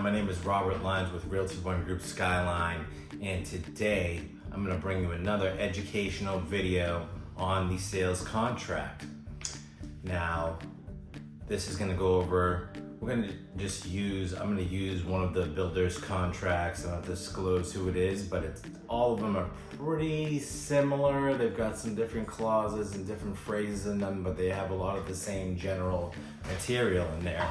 my name is Roberts Lunt with Realty One Group Skyline, and today I'm going to bring you another educational video on the sales contract. Now, this is going to go over, I'm going to use one of the builder's contracts. I don't disclose who it is, but all of them are pretty similar. They've got some different clauses and different phrases in them, but they have a lot of the same general material in there.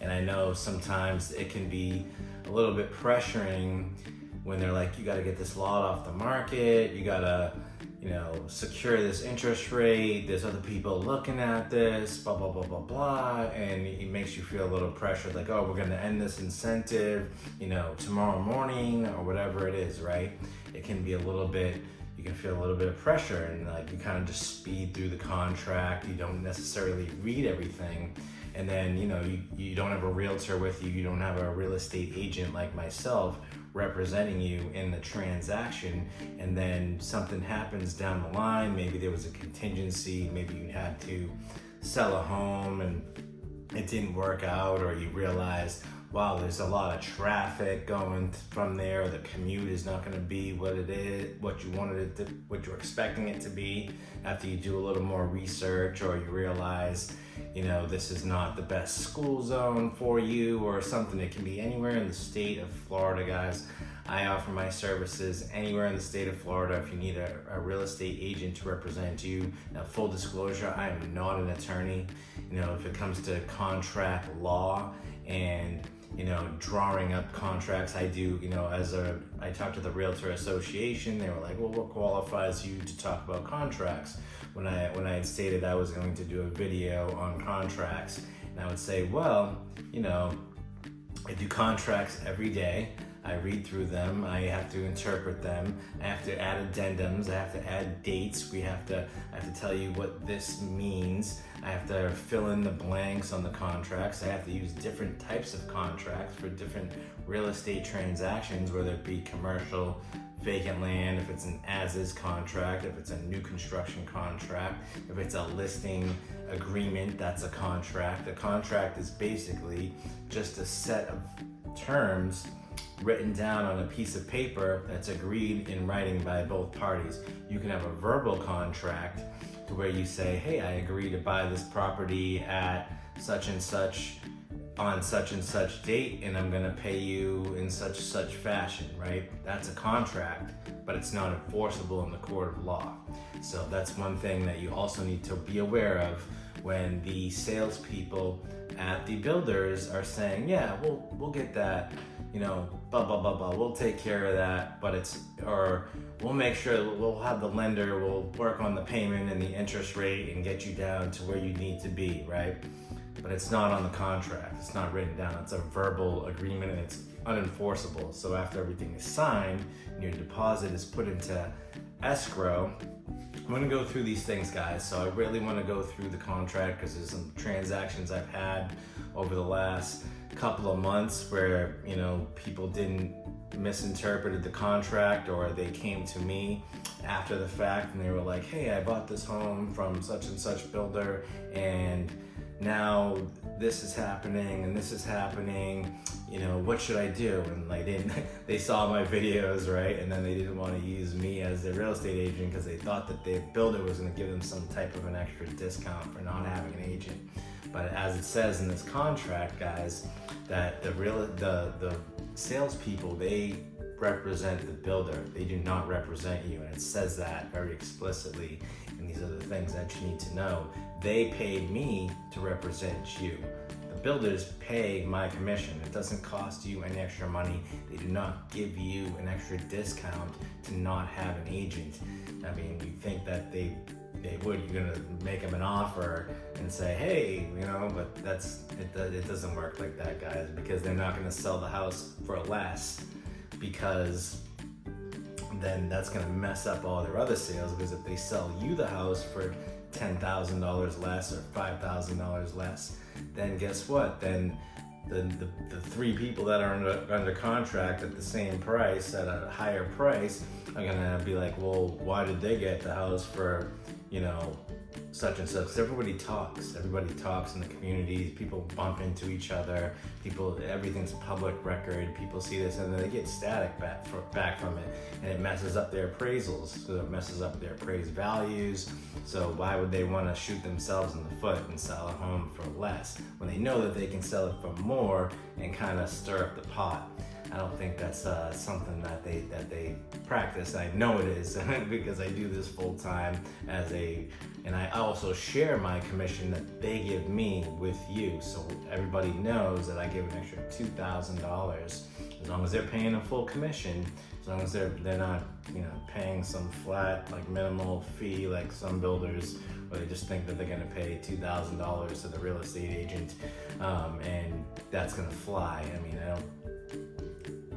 And I know sometimes it can be a little bit pressuring when they're like, you got to get this lot off the market, you got to, secure this interest rate, there's other people looking at this, blah, blah, blah, blah, blah. And it makes you feel a little pressured, like, oh, we're going to end this incentive, tomorrow morning or whatever it is, right? It can be you can feel a little bit of pressure, and like you kind of just speed through the contract. You don't necessarily read everything. And then, you don't have a realtor with you. You don't have a real estate agent like myself representing you in the transaction. And then something happens down the line. Maybe there was a contingency. Maybe you had to sell a home and it didn't work out, or you realized, wow, there's a lot of traffic going from there. The commute is not going to be what it is, what you're expecting it to be after you do a little more research, or you realize, this is not the best school zone for you or something. It can be anywhere in the state of Florida, guys. I offer my services anywhere in the state of Florida if you need a real estate agent to represent you. Now, full disclosure, I am not an attorney. If it comes to contract law and drawing up contracts, I do, I talked to the Realtor Association. They were like, well, what qualifies you to talk about contracts? When I had stated I was going to do a video on contracts, and I would say, well, I do contracts every day. I read through them, I have to interpret them, I have to add addendums, I have to add dates, I have to tell you what this means, I have to fill in the blanks on the contracts, I have to use different types of contracts for different real estate transactions, whether it be commercial, vacant land, if it's an as-is contract, if it's a new construction contract, if it's a listing agreement, that's a contract. A contract is basically just a set of terms written down on a piece of paper that's agreed in writing by both parties. You can have a verbal contract to where you say, hey, I agree to buy this property at such and such on such and such date, and I'm gonna pay you in such fashion, right? That's a contract, but it's not enforceable in the court of law. So that's one thing that you also need to be aware of when the salespeople at the builders are saying, yeah, we'll get that, blah, blah, blah, blah, we'll take care of that, or we'll make sure we'll have the lender, we'll work on the payment and the interest rate and get you down to where you need to be, right? But it's not on the contract, it's not written down, it's a verbal agreement and it's unenforceable. So after everything is signed and your deposit is put into escrow, I'm gonna go through these things, guys. So I really wanna go through the contract because there's some transactions I've had over the last couple of months where, people didn't misinterpreted the contract, or they came to me after the fact and they were like, hey, I bought this home from such and such builder and now this is happening and this is happening, what should I do? And they saw my videos, right? And then they didn't want to use me as their real estate agent because they thought that the builder was going to give them some type of an extra discount for not having an agent. But as it says in this contract, guys, that the salespeople, they represent the builder. They do not represent you, and it says that very explicitly. And these are the things that you need to know. They paid me to represent you. The builders pay my commission. It doesn't cost you any extra money. They do not give you an extra discount to not have an agent. I mean, you think that they would, you're gonna make them an offer and say, hey, but it doesn't work like that, guys, because they're not gonna sell the house for less, because then that's gonna mess up all their other sales. Because if they sell you the house for $10,000 less or $5,000 less, then guess what? Then the three people that are under contract at the same price, at a higher price, are gonna be like, well, why did they get the house for you know, such and such. Everybody talks in the community. People bump into each other. Everything's public record. People see this and then they get static back from it, and it messes up their appraisals. So it messes up their appraised values. So why would they want to shoot themselves in the foot and sell a home for less when they know that they can sell it for more and kind of stir up the pot? I don't think that's something that they practice. I know it is because I do this full time and I also share my commission that they give me with you. So everybody knows that I give an extra $2,000 as long as they're paying a full commission, as long as they're not, you know, paying some flat like minimal fee like some builders, or they just think that they're gonna pay $2,000 to the real estate agent and that's gonna fly. I mean,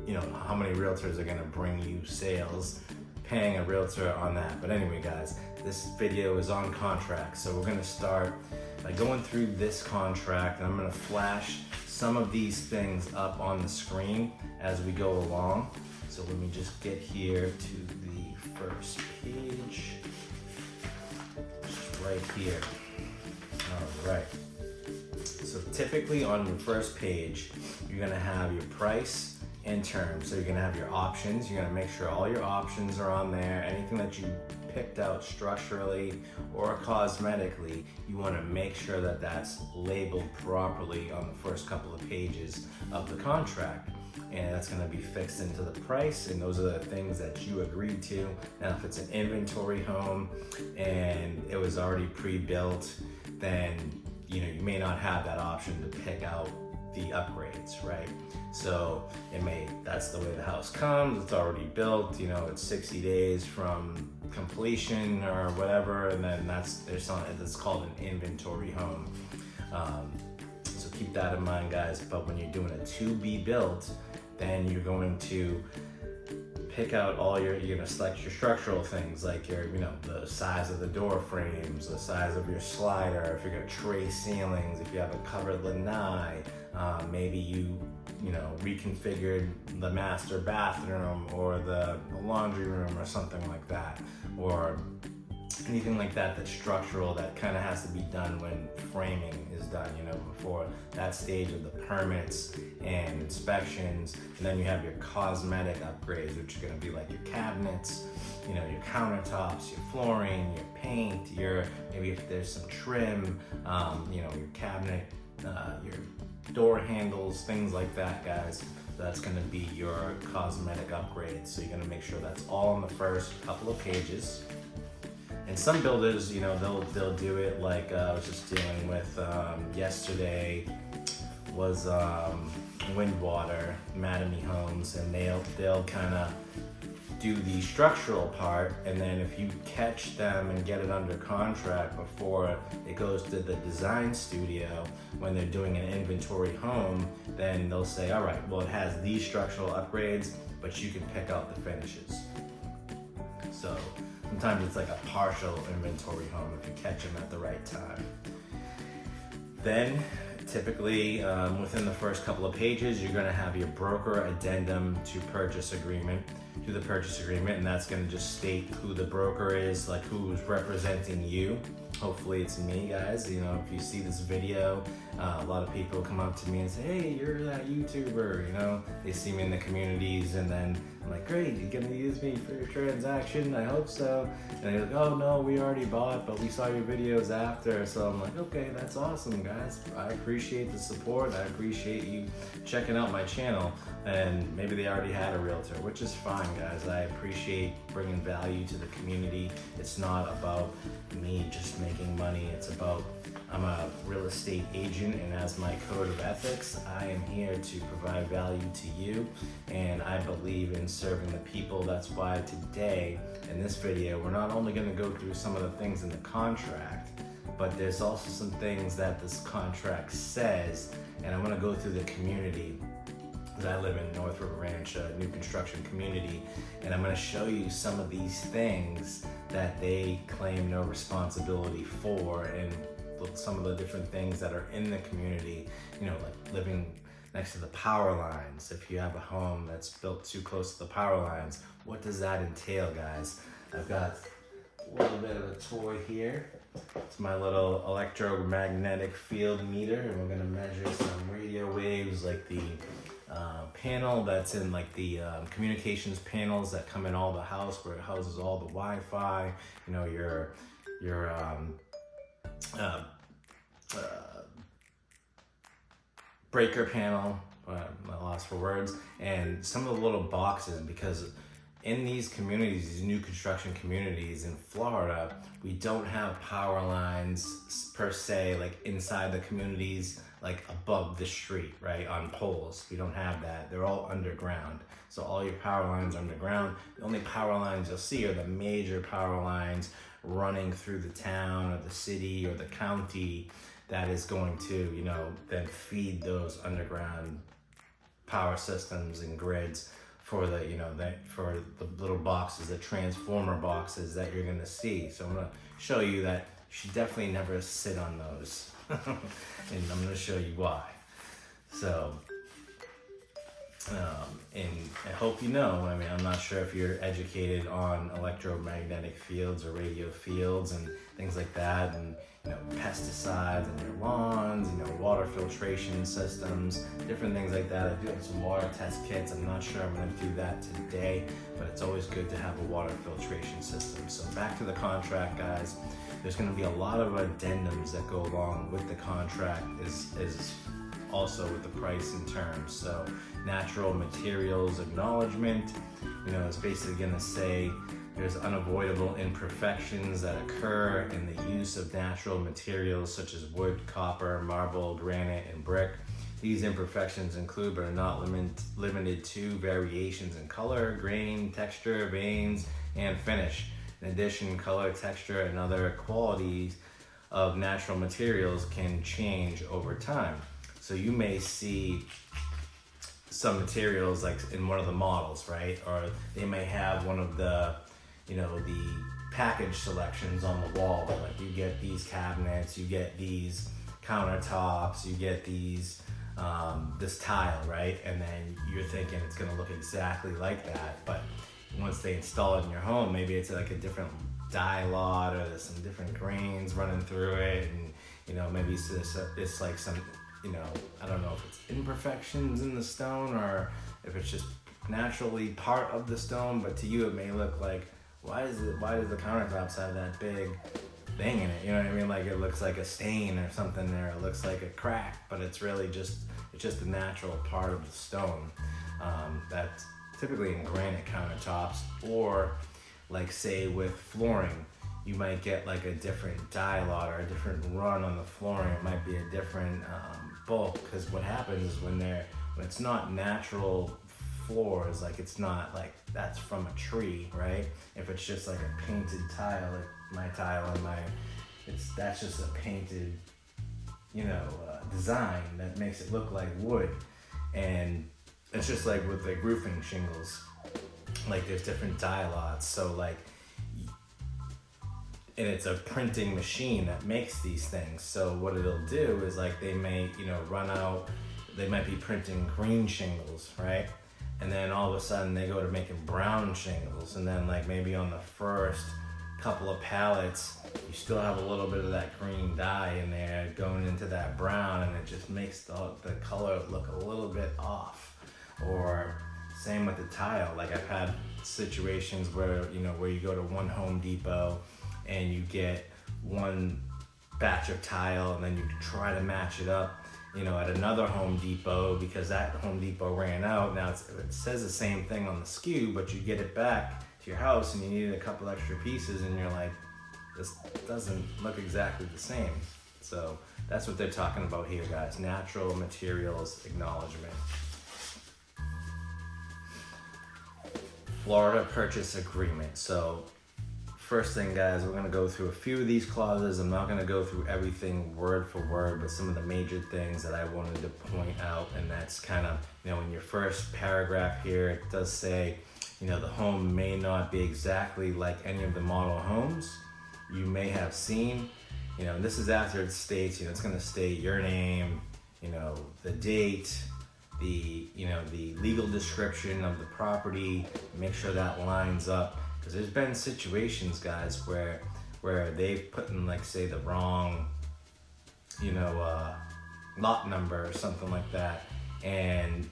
you know, how many realtors are gonna bring you sales paying a realtor on that? But anyway, guys, this video is on contract. So we're gonna start by going through this contract, and I'm gonna flash some of these things up on the screen as we go along. So let me just get here to the first page, just right here. All right. So typically on the first page, you're gonna have your price and terms. So you're gonna have your options. You're gonna make sure all your options are on there. Anything that you picked out structurally or cosmetically, you wanna make sure that that's labeled properly on the first couple of pages of the contract. And that's gonna be fixed into the price, and those are the things that you agreed to. Now, if it's an inventory home and it was already pre-built, then you know, you may not have that option to pick out the upgrades, right? So that's the way the house comes. It's already built, you know, it's 60 days from completion or whatever, and then it's called an inventory home. So keep that in mind, guys. But when you're doing a to be built, then you're going to pick out you're gonna select your structural things, like the size of the door frames, the size of your slider, if you're gonna tray ceilings, if you have a covered lanai, maybe you reconfigured the master bathroom or the laundry room or something like that, or anything like that that's structural, that kind of has to be done when framing is done, before that stage of the permits and inspections. And then you have your cosmetic upgrades, which are going to be like your cabinets, your countertops, your flooring, your paint, maybe if there's some trim, your cabinet, your door handles, things like that, guys. That's going to be your cosmetic upgrades. So you're going to make sure that's all on the first couple of pages. And some builders, they'll do it like I was just dealing with yesterday was Windwater, Mattamy Homes, and they'll kind of do the structural part, and then if you catch them and get it under contract before it goes to the design studio, when they're doing an inventory home, then they'll say, all right, well, it has these structural upgrades, but you can pick out the finishes. So sometimes it's like a partial inventory home if you catch them at the right time. Then typically within the first couple of pages, you're going to have your broker addendum to the purchase agreement, and that's going to just state who the broker is, like who's representing you. Hopefully it's me, guys. If you see this video, a lot of people come up to me and say, hey, you're that YouTuber, they see me in the communities, and then I'm like, great, you gonna use me for your transaction? I hope so. And they're like, oh no, we already bought, but we saw your videos after. So I'm like, okay, that's awesome, guys. I appreciate the support. I appreciate you checking out my channel. And maybe they already had a realtor, which is fine, guys. I appreciate bringing value to the community. It's not about me just making money. It's about, I'm a real estate agent, and as my code of ethics, I am here to provide value to you, and I believe in serving the people. That's why today, in this video, we're not only going to go through some of the things in the contract, but there's also some things that this contract says, and I'm going to go through the community. I live in North River Ranch, a new construction community, and I'm going to show you some of these things that they claim no responsibility for, and some of the different things that are in the community, like living next to the power lines. If you have a home that's built too close to the power lines, what does that entail, guys? I've got a little bit of a toy here. It's my little electromagnetic field meter, and we're gonna measure some radio waves, like the panel that's in like the communications panels that come in all the house, where it houses all the Wi-Fi, you know, your breaker panel, my loss for words, and some of the little boxes, because in these communities, these new construction communities in Florida, we don't have power lines per se, like inside the communities, like above the street, right, on poles. We don't have that. They're all underground. So all your power lines are underground. The only power lines you'll see are the major power lines running through the town or the city or the county that is going to, you know, then feed those underground power systems and grids for the, you know, for the little boxes, the transformer boxes that you're gonna see. So I'm gonna show you that you should definitely never sit on those. And I'm gonna show you why. So, and I hope you know, I mean, I'm not sure if you're educated on electromagnetic fields or radio fields and things like that, and, you know, pesticides in your lawns, you know, water filtration systems, different things like that. I do have some water test kits. I'm not sure I'm gonna do that today, but it's always good to have a water filtration system. So back to the contract, guys. There's gonna be a lot of addendums that go along with the contract, is also with the price and terms. So natural materials acknowledgement, you know, it's basically gonna say there's unavoidable imperfections that occur in the use of natural materials such as wood, copper, marble, granite, and brick. These imperfections include, but are not limited to, variations in color, grain, texture, veins, and finish. In addition, color, texture, and other qualities of natural materials can change over time. So you may see some materials like in one of the models, right? Or they may have one of the, you know, the package selections on the wall. Like you get these cabinets, you get these countertops, you get these, this tile, right? And then you're thinking it's gonna look exactly like that. But once they install it in your home, maybe it's like a different dye lot, or there's some different grains running through it. And, you know, maybe it's like some, you know, I don't know if it's imperfections in the stone or if it's just naturally part of the stone, but to you it may look like, why does the countertops have that big thing in it? You know what I mean? Like it looks like a stain or something there. It looks like a crack, but it's really just a natural part of the stone. That's typically in granite countertops, or like say with flooring, you might get like a different dye lot or a different run on the flooring. It might be a different bulk, because what happens is when it's not natural floors, like it's not like that's from a tree, right? If it's just like a painted tile, like my tile and that's just a painted, you know, design that makes it look like wood. And it's just like with like roofing shingles, like there's different dye lots. So like, and it's a printing machine that makes these things. So what it'll do is like they may, you know, run out, they might be printing green shingles, right? And then all of a sudden they go to making brown shingles. And then like maybe on the first couple of pallets, you still have a little bit of that green dye in there going into that brown, and it just makes the color look a little bit off. Or same with the tile. Like I've had situations where, you know, where you go to one Home Depot and you get one batch of tile, and then you try to match it up, you know, at another Home Depot, because that Home Depot ran out. Now it says the same thing on the SKU, but you get it back to your house and you needed a couple extra pieces, and you're like, this doesn't look exactly the same. So that's what they're talking about here, guys. Natural materials acknowledgement. Florida purchase agreement. So first thing, guys, we're gonna go through a few of these clauses. I'm not gonna go through everything word for word, but some of the major things that I wanted to point out, and that's kind of, you know, in your first paragraph here, it does say, you know, the home may not be exactly like any of the model homes you may have seen. You know, and this is after it states, you know, it's gonna state your name, you know, the date, the, you know, the legal description of the property, make sure that lines up. Because there's been situations, guys, where they've put in, like, say, the wrong, lot number or something like that, and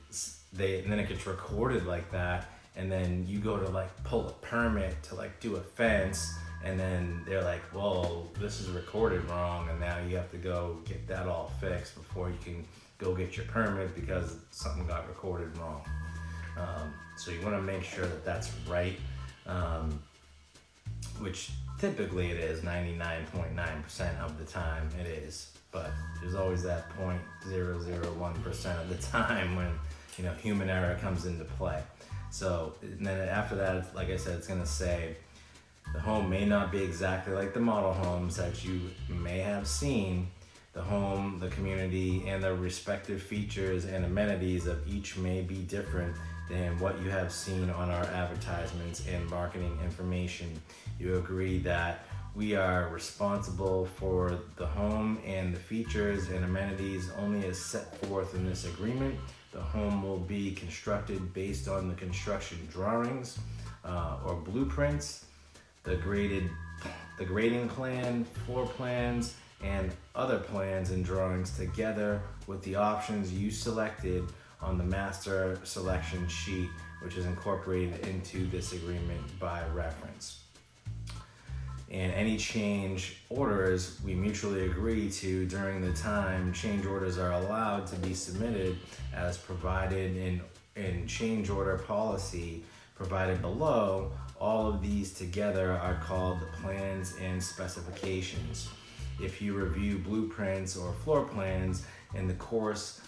then it gets recorded like that, and then you go to, like, pull a permit to, like, do a fence, and then they're like, well, this is recorded wrong, and now you have to go get that all fixed before you can go get your permit because something got recorded wrong. So you want to make sure that that's right, which typically it is 99.9% of the time it is. But there's always that 0.001% of the time when, human error comes into play. So, and then after that, like I said, it's gonna say, the home may not be exactly like the model homes that you may have seen. The home, the community, and the respective features and amenities of each may be different than what you have seen on our advertisements and marketing information. You agree that we are responsible for the home and the features and amenities only as set forth in this agreement. The home will be constructed based on the construction drawings or blueprints, the grading plan, floor plans, and other plans and drawings together with the options you selected on the master selection sheet, which is incorporated into this agreement by reference. And any change orders we mutually agree to during the time change orders are allowed to be submitted as provided in change order policy provided below. All of these together are called the plans and specifications. If you review blueprints or floor plans in the course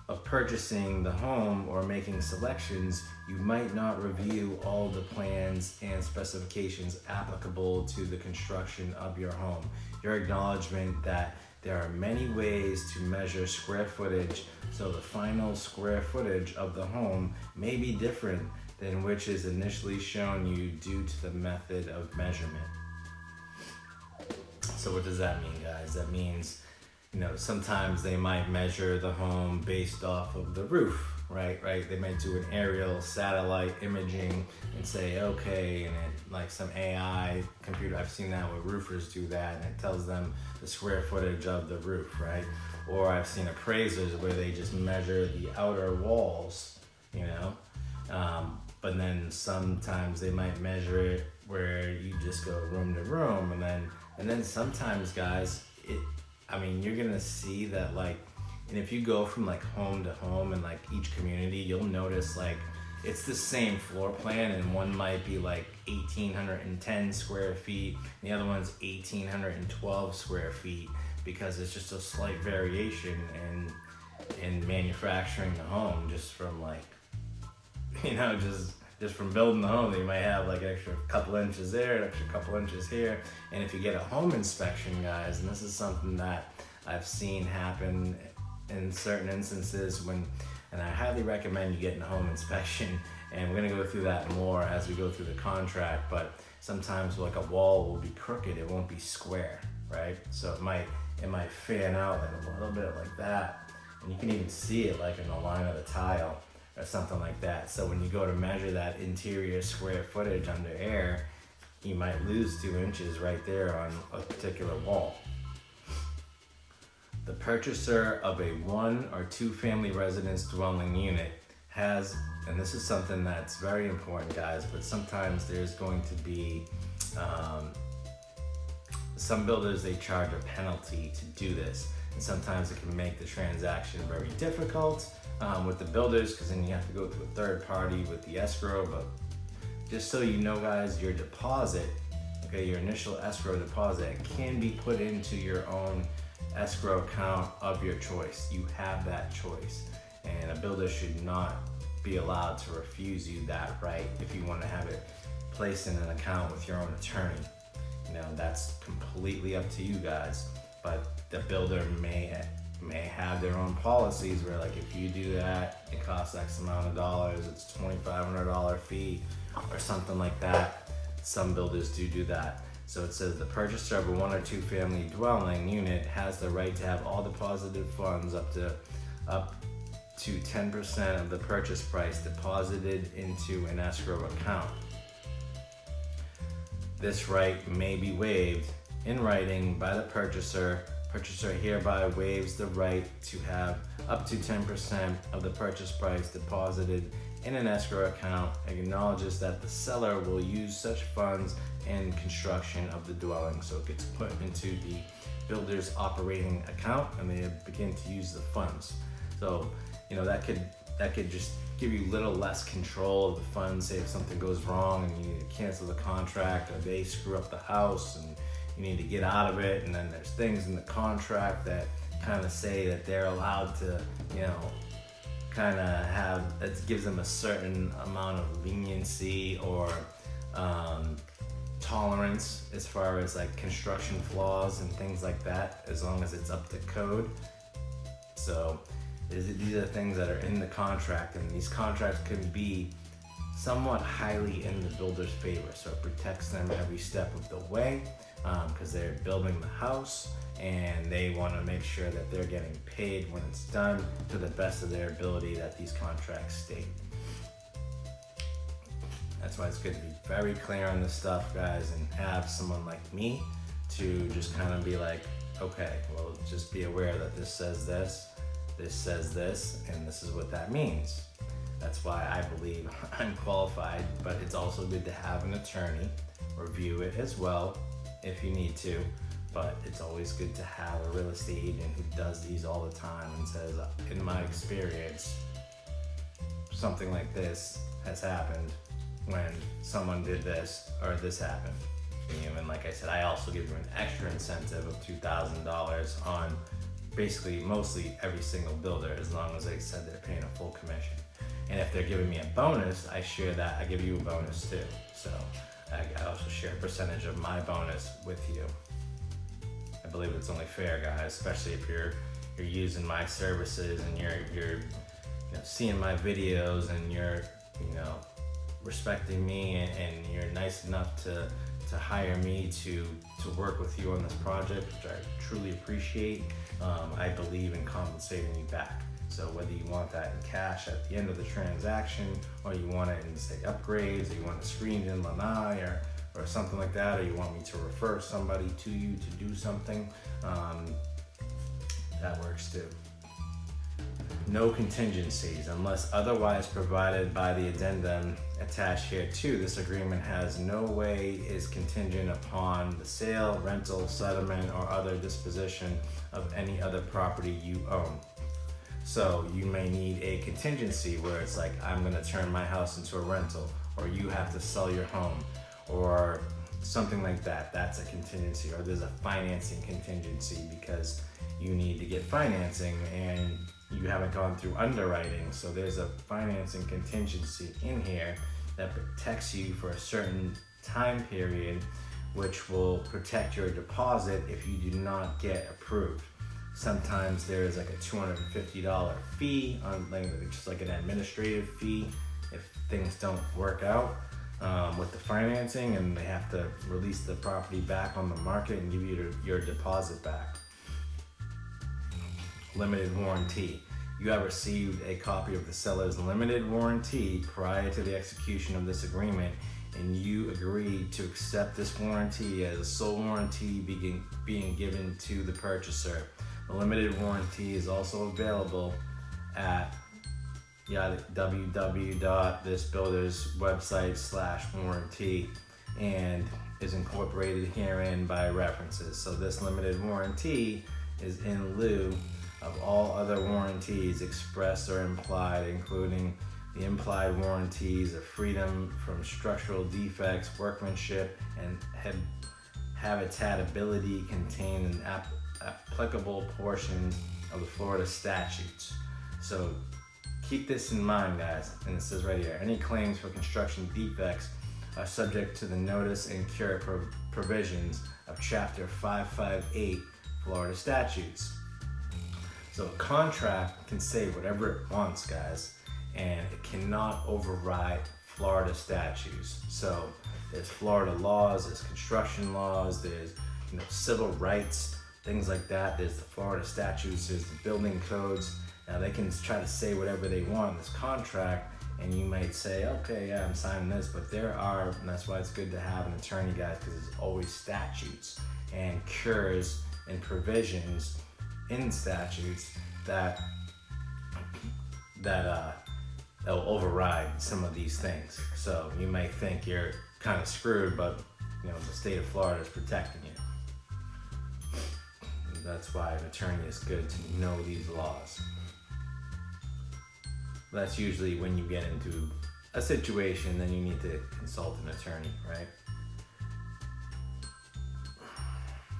of purchasing the home or making selections, you might not review all the plans and specifications applicable to the construction of your home. Your acknowledgement that there are many ways to measure square footage, so the final square footage of the home may be different than which is initially shown you due to the method of measurement. So what does that mean, guys? That means, sometimes they might measure the home based off of the roof, right? They might do an aerial satellite imaging and say, okay, and it, like some AI computer, I've seen that where roofers do that, and it tells them the square footage of the roof, right? Or I've seen appraisers where they just measure the outer walls, but then sometimes they might measure it where you just go room to room, and then sometimes, guys, you're gonna see that, and if you go from home to home in each community, you'll notice it's the same floor plan, and one might be 1,810 square feet, and the other one's 1,812 square feet, because it's just a slight variation in manufacturing the home, just from just from building the home. You might have an extra couple inches there, an extra couple inches here. And if you get a home inspection, guys, and this is something that I've seen happen in certain instances and I highly recommend you getting a home inspection, and we're gonna go through that more as we go through the contract, but sometimes a wall will be crooked, it won't be square, right? So it might fan out a little bit like that, and you can even see it in the line of the tile or something like that. So when you go to measure that interior square footage under air, you might lose 2 inches right there on a particular wall. The purchaser of a 1 or 2 family residence dwelling unit has, and this is something that's very important, guys, but sometimes there's going to be some builders, they charge a penalty to do this, and sometimes it can make the transaction very difficult with the builders, because then you have to go to a third party with the escrow. But just so you know, guys, your deposit, your initial escrow deposit can be put into your own escrow account of your choice. You have that choice, and a builder should not be allowed to refuse you that right if you want to have it placed in an account with your own attorney. That's completely up to you guys, but the builder may have their own policies where if you do that, it costs X amount of dollars, it's $2,500 fee or something like that. Some builders do that. So it says the purchaser of a 1 or 2 family dwelling unit has the right to have all deposited funds up to 10% of the purchase price deposited into an escrow account. this right may be waived in writing by the purchaser. Purchaser hereby waives the right to have up to 10% of the purchase price deposited in an escrow account, acknowledges that the seller will use such funds in construction of the dwelling. So it gets put into the builder's operating account and they begin to use the funds. So, that could just give you a little less control of the funds. Say if something goes wrong and you need to cancel the contract, or they screw up the house and you need to get out of it, and then there's things in the contract that kind of say that they're allowed to, kind of have, it gives them a certain amount of leniency or tolerance as far as like construction flaws and things like that, as long as it's up to code. So these are things that are in the contract, and these contracts can be somewhat highly in the builder's favor. So it protects them every step of the way, because they're building the house and they want to make sure that they're getting paid when it's done to the best of their ability that these contracts state. That's why it's good to be very clear on this stuff, guys, and have someone like me to just kind of be like, okay, well, just be aware that this says this says this, and this is what that means. That's why I believe I'm qualified, but it's also good to have an attorney review it as well if you need to. But it's always good to have a real estate agent who does these all the time and says, in my experience, something like this has happened when someone did this or this happened. And like I said, I also give you an extra incentive of $2,000 on basically mostly every single builder, as long as they said they're paying a full commission. And if they're giving me a bonus, I share that. I give you a bonus too. So I also share a percentage of my bonus with you. I believe it's only fair, guys, especially if you're using my services and you're seeing my videos and you're respecting me and you're nice enough to hire me to work with you on this project, which I truly appreciate. I believe in compensating you back. So whether you want that in cash at the end of the transaction, or you want it in, say, upgrades, or you want it screened in Lanai or something like that, or you want me to refer somebody to you to do something, that works too. No contingencies. Unless otherwise provided by the addendum attached here too, this agreement has no way is contingent upon the sale, rental, settlement, or other disposition of any other property you own. So you may need a contingency where it's like, I'm gonna turn my house into a rental, or you have to sell your home, or something like that. That's a contingency. Or there's a financing contingency because you need to get financing and you haven't gone through underwriting. So there's a financing contingency in here that protects you for a certain time period, which will protect your deposit if you do not get approved. Sometimes there is like a $250 fee on just like an administrative fee if things don't work out with the financing, and they have to release the property back on the market and give you your deposit back. Limited warranty. You have received a copy of the seller's limited warranty prior to the execution of this agreement, and you agreed to accept this warranty as a sole warranty being given to the purchaser. The limited warranty is also available at www.thisbuilderswebsite/warranty and is incorporated herein by references. So this limited warranty is in lieu of all other warranties expressed or implied, including the implied warranties of freedom from structural defects, workmanship, and habitability contained in applicable portions of the Florida statutes. So keep this in mind, guys, and it says right here, any claims for construction defects are subject to the notice and cure provisions of Chapter 558 Florida statutes. So a contract can say whatever it wants, guys, and it cannot override Florida statutes. So there's Florida laws, there's construction laws, there's civil rights, things like that. There's the Florida statutes, there's the building codes. Now they can try to say whatever they want in this contract, And you might say, okay, yeah, I'm signing this, but there are, and that's why it's good to have an attorney, guys, because there's always statutes and cures and provisions in statutes that will override some of these things. So you may think you're kind of screwed, but the state of Florida is protecting you. And that's why an attorney is good to know these laws. That's usually when you get into a situation, then you need to consult an attorney, right?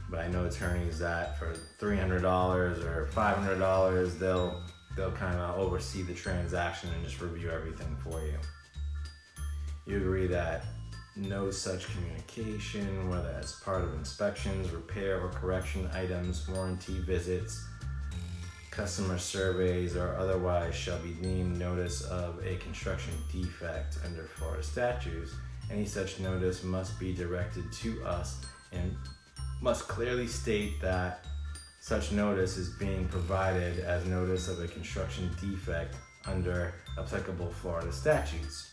But I know attorneys that for $300 or $500, they'll kind of oversee the transaction and just review everything for you. You agree that no such communication, whether as part of inspections, repair or correction items, warranty visits, customer surveys, or otherwise shall be deemed notice of a construction defect under Florida statutes. Any such notice must be directed to us and must clearly state that such notice is being provided as notice of a construction defect under applicable Florida statutes.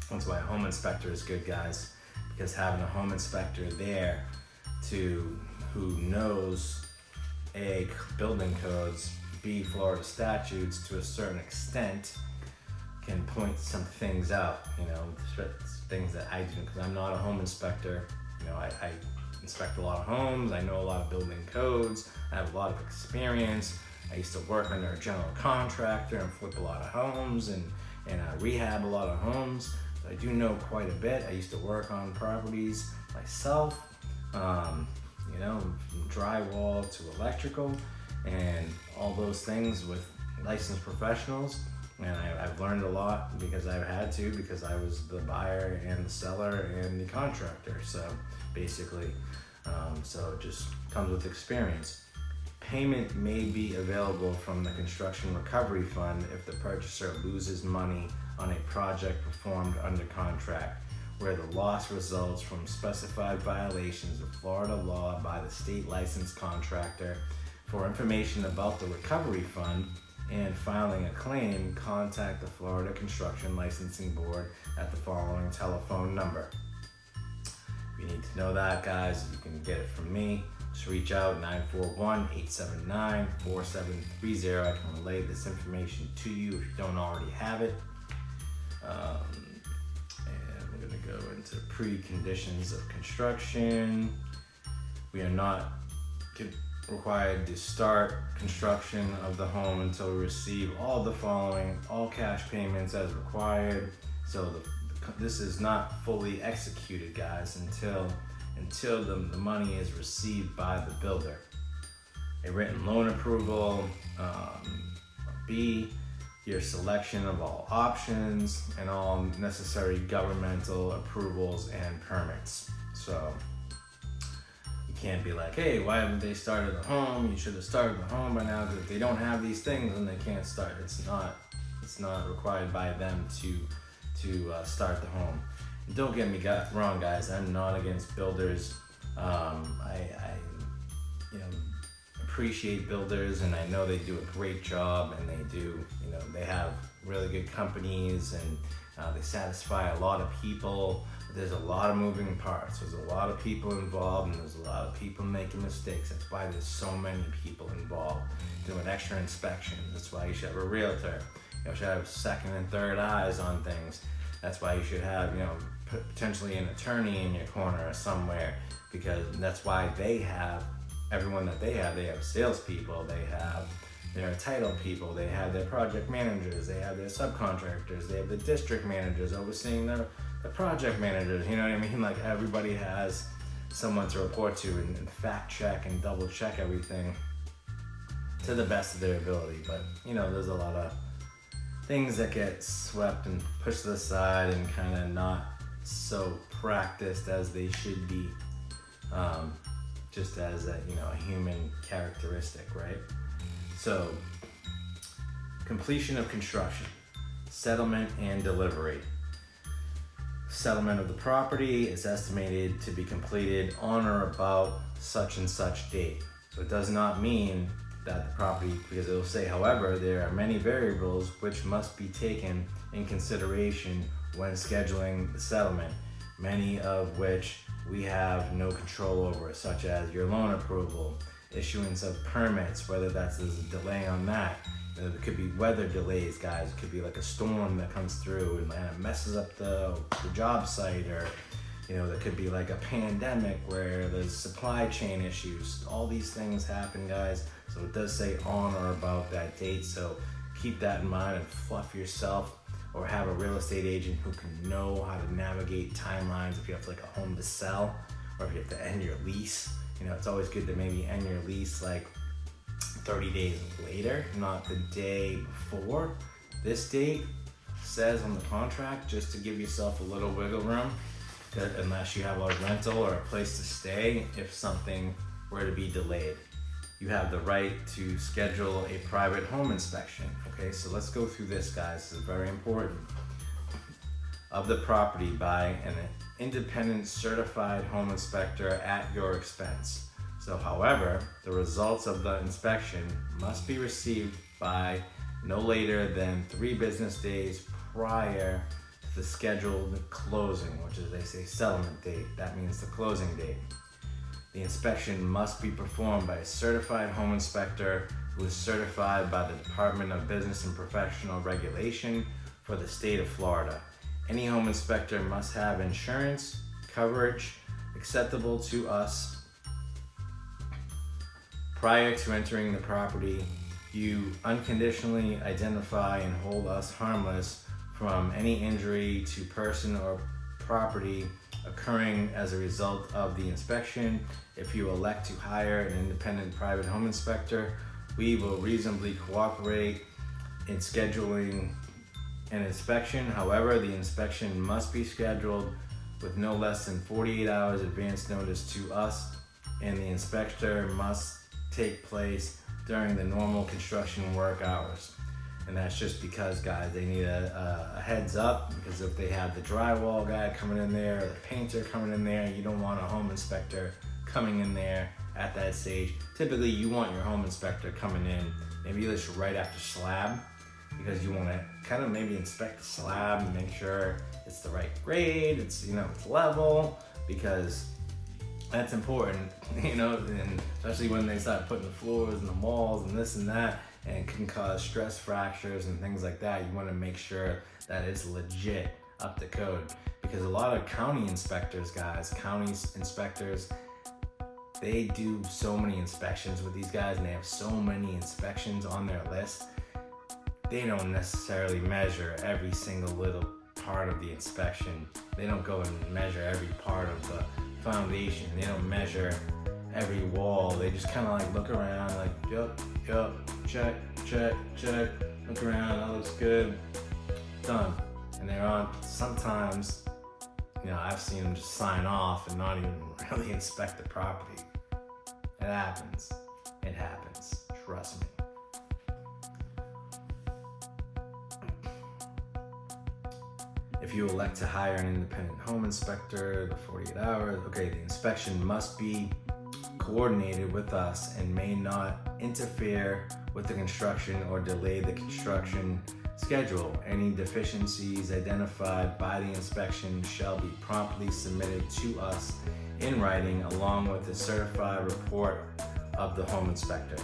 That's why a home inspector is good, guys, because having a home inspector there who knows A, building codes, B, Florida statutes to a certain extent can point some things out, things that I do, because I'm not a home inspector. I inspect a lot of homes, I know a lot of building codes, I have a lot of experience. I used to work under a general contractor and flip a lot of homes and rehab a lot of homes. So I do know quite a bit. I used to work on properties myself, from drywall to electrical and all those things with licensed professionals. And I've learned a lot because I've had to, because I was the buyer and the seller and the contractor. So basically, so it just comes with experience. Payment may be available from the construction recovery fund if the purchaser loses money on a project performed under contract, where the loss results from specified violations of Florida law by the state licensed contractor. For information about the recovery fund and filing a claim, contact the Florida Construction Licensing Board at the following telephone number. If you need to know that, guys, you can get it from me. Just reach out, 941-879-4730. I can relay this information to you if you don't already have it. And we're going to go into preconditions of construction. We are not required to start construction of the home until we receive all the following: all cash payments as required. So this is not fully executed, guys, until the money is received by the builder. A written loan approval, B, your selection of all options and all necessary governmental approvals and permits. So you can't be like, hey, why haven't they started the home? You should have started the home by now. If they don't have these things, then they can't start. It's not required by them to start the home. And don't get me wrong, guys. I'm not against builders. I appreciate builders, and I know they do a great job, and they have really good companies, and they satisfy a lot of people. But there's a lot of moving parts. There's a lot of people involved, and there's a lot of people making mistakes. That's why there's so many people involved doing extra inspections. That's why you should have a realtor. You should have second and third eyes on things. That's why you should have, potentially an attorney in your corner or somewhere, because that's why they have everyone that they have. They have salespeople, they have their title people, they have their project managers, they have their subcontractors, they have the district managers overseeing the project managers. You know what I mean? Like, everybody has someone to report to and fact check and double check everything to the best of their ability. But there's a lot of things that get swept and pushed to the side and kind of not so practiced as they should be, just as a human characteristic, right? So, completion of construction, settlement and delivery. Settlement of the property is estimated to be completed on or about such and such date. So it does not mean that the property, because it will say, however, there are many variables which must be taken in consideration when scheduling the settlement, many of which we have no control over, such as your loan approval, issuance of permits, whether there's a delay on that. There could be weather delays, guys. It could be like a storm that comes through and it messes up the job site, or there could be like a pandemic where there's supply chain issues. All these things happen, guys. So it does say on or about that date. So keep that in mind and fluff yourself, or have a real estate agent who can know how to navigate timelines if you have like a home to sell, or if you have to end your lease. It's always good to maybe end your lease like 30 days later, not the day before this date says on the contract, just to give yourself a little wiggle room, unless you have a rental or a place to stay. If something were to be delayed, you have the right to schedule a private home inspection. Okay, so let's go through this, guys. This is very important. Of the property by an independent certified home inspector at your expense. So, however, the results of the inspection must be received by no later than 3 business days prior to the scheduled closing, which is, they say, settlement date. That means the closing date. The inspection must be performed by a certified home inspector who is certified by the Department of Business and Professional Regulation for the state of Florida. Any home inspector must have insurance coverage acceptable to us. Prior to entering the property, you unconditionally identify and hold us harmless from any injury to person or property occurring as a result of the inspection. If you elect to hire an independent private home inspector, we will reasonably cooperate in scheduling an inspection. However, the inspection must be scheduled with no less than 48 hours advance notice to us, and the inspector must take place during the normal construction work hours. And that's just because, guys, they need a heads up, because if they have the drywall guy coming in there, or the painter coming in there, you don't want a home inspector coming in there at that stage. Typically, you want your home inspector coming in maybe just right after slab, because you want to kind of maybe inspect the slab and make sure it's the right grade, it's level, because that's important, and especially when they start putting the floors and the walls and this and that, and it can cause stress fractures and things like that. You want to make sure that it's legit up to code, because a lot of county inspectors, they do so many inspections with these guys, and they have so many inspections on their list. They don't necessarily measure every single little part of the inspection. They don't go and measure every part of the foundation. They don't measure every wall. They just kind of like look around, like, yup, check, look around, that looks good, done. And they're on, sometimes, I've seen them just sign off and not even really inspect the property. It happens, trust me. If you elect to hire an independent home inspector, the 48 hours, okay, the inspection must be coordinated with us and may not interfere with the construction or delay the construction schedule. Any deficiencies identified by the inspection shall be promptly submitted to us in writing, along with a certified report of the home inspector.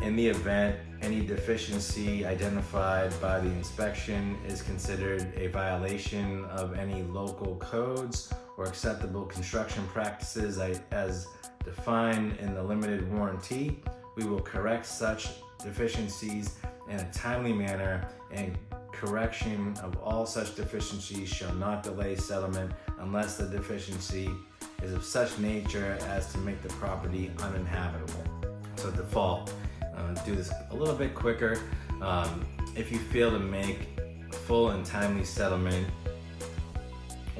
In the event any deficiency identified by the inspection is considered a violation of any local codes or acceptable construction practices as defined in the limited warranty, we will correct such deficiencies in a timely manner, and correction of all such deficiencies shall not delay settlement unless the deficiency is of such nature as to make the property uninhabitable. So default. Do this a little bit quicker. If you fail to make full and timely settlement,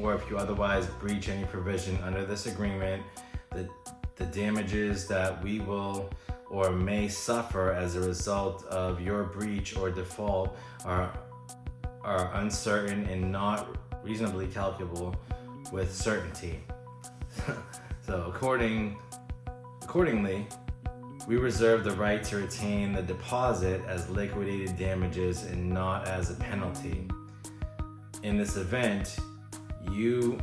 or if you otherwise breach any provision under this agreement, the damages that we will or may suffer as a result of your breach or default are uncertain and not reasonably calculable with certainty. So accordingly, We reserve the right to retain the deposit as liquidated damages and not as a penalty. In this event, you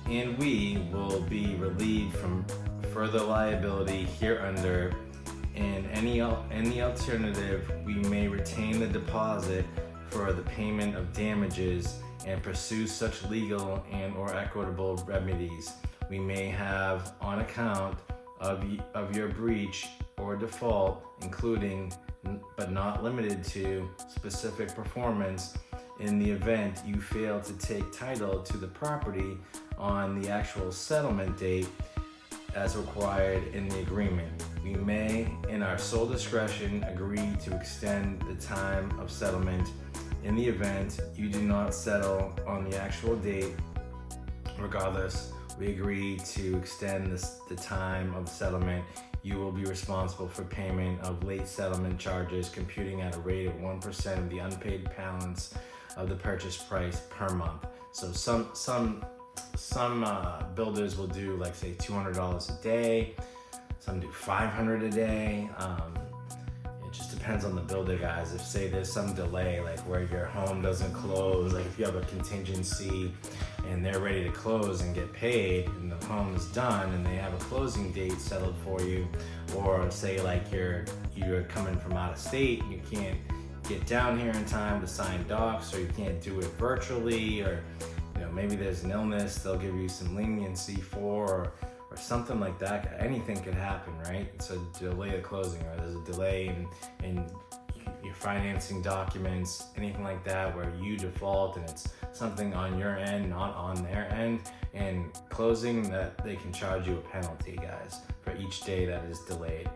and we will be relieved from further liability hereunder. In any alternative, we may retain the deposit for the payment of damages and pursue such legal and or equitable remedies we may have on account of your breach or default, including but not limited to specific performance in the event you fail to take title to the property on the actual settlement date as required in the agreement. We may, in our sole discretion, agree to extend the time of settlement in the event you do not settle on the actual date. Regardless, we agree to extend the time of settlement. You will be responsible for payment of late settlement charges, computing at a rate of 1% of the unpaid balance of the purchase price per month. So some builders will do, like, say $200 a day. Some do $500 a day. It just depends on the builder, guys. If, say, there's some delay, like where your home doesn't close, like if you have a contingency and they're ready to close and get paid and the home is done and they have a closing date settled for you, or say like you're coming from out of state and you can't get down here in time to sign docs, or you can't do it virtually, or maybe there's an illness they'll give you some leniency for, or something like that. Anything could happen, right? It's a delay of closing, or there's a delay in your financing documents, anything like that, where you default and it's something on your end, not on their end, and closing, that they can charge you a penalty, guys, for each day that is delayed.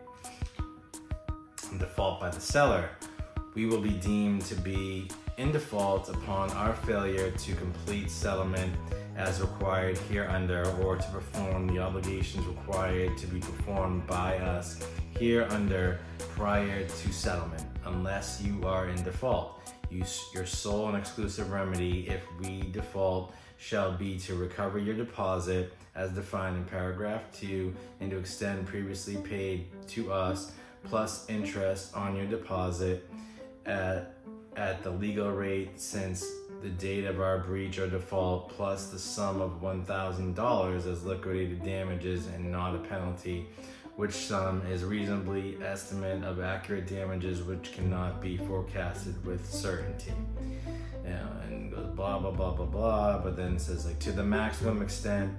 Default by the seller. We will be deemed to be in default upon our failure to complete settlement as required hereunder, or to perform the obligations required to be performed by us hereunder prior to settlement. Unless you are in default, your sole and exclusive remedy, if we default, shall be to recover your deposit as defined in paragraph 2 and to extend previously paid to us plus interest on your deposit at the legal rate since the date of our breach or default, plus the sum of $1,000 as liquidated damages and not a penalty, which sum is reasonably estimate of accurate damages which cannot be forecasted with certainty. And goes blah blah blah blah blah, but then it says, like, to the maximum extent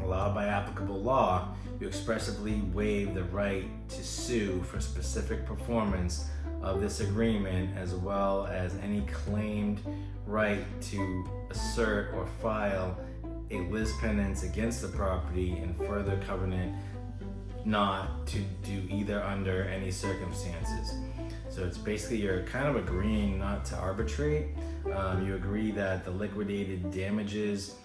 allowed by applicable law, you expressly waive the right to sue for specific performance of this agreement, as well as any claimed right to assert or file a lis pendens against the property, and further covenant not to do either under any circumstances. So it's basically, you're kind of agreeing not to arbitrate. You agree that the liquidated damages